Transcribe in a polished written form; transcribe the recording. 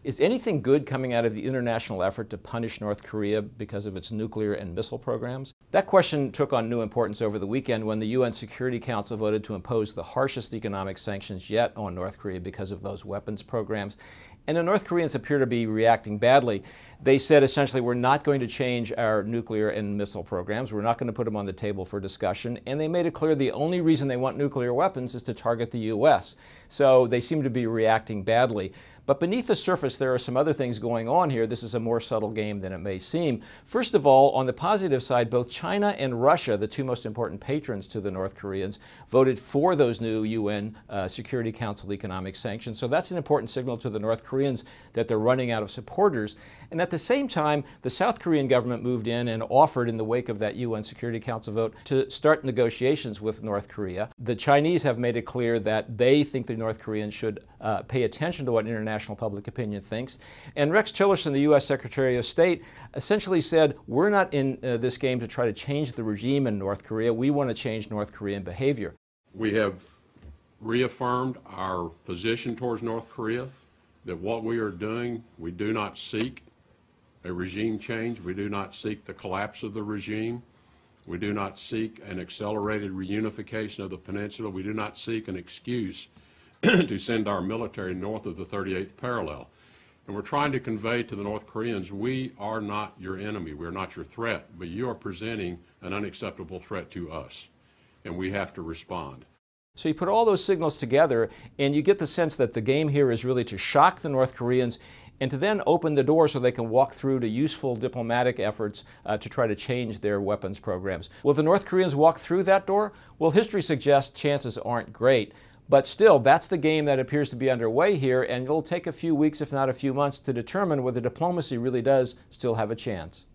Is anything good coming out of the international effort to punish North Korea because of its nuclear and missile programs? That question took on new importance over the weekend when the UN Security Council voted to impose the harshest economic sanctions yet on North Korea because of those weapons programs. And the North Koreans appear to be reacting badly. They said essentially, we're not going to change our nuclear and missile programs. We're not going to put them on the table for discussion. And they made it clear the only reason they want nuclear weapons is to target the U.S. So they seem to be reacting badly. But beneath the surface, there are some other things going on here. This is a more subtle game than it may seem. First of all, on the positive side, both China and Russia, the two most important patrons to the North Koreans, voted for those new UN Security Council economic sanctions. So that's an important signal to the North Koreans that they're running out of supporters. And at the same time, the South Korean government moved in and offered, in the wake of that UN Security Council vote, to start negotiations with North Korea. The Chinese have made it clear that they think the North Koreans should pay attention to what international public opinion thinks. And Rex Tillerson, the U.S. Secretary of State, essentially said, we're not in this game to try to change the regime in North Korea. We want to change North Korean behavior. We have reaffirmed our position towards North Korea, that what we are doing, we do not seek a regime change. We do not seek the collapse of the regime. We do not seek an accelerated reunification of the peninsula. We do not seek an excuse to send our military north of the 38th parallel. And we're trying to convey to the North Koreans, we are not your enemy, we're not your threat, but you are presenting an unacceptable threat to us, and we have to respond. So you put all those signals together, and you get the sense that the game here is really to shock the North Koreans and to then open the door so they can walk through to useful diplomatic efforts to try to change their weapons programs. Will the North Koreans walk through that door? Well, history suggests chances aren't great. But still, that's the game that appears to be underway here, and it'll take a few weeks, if not a few months, to determine whether diplomacy really does still have a chance.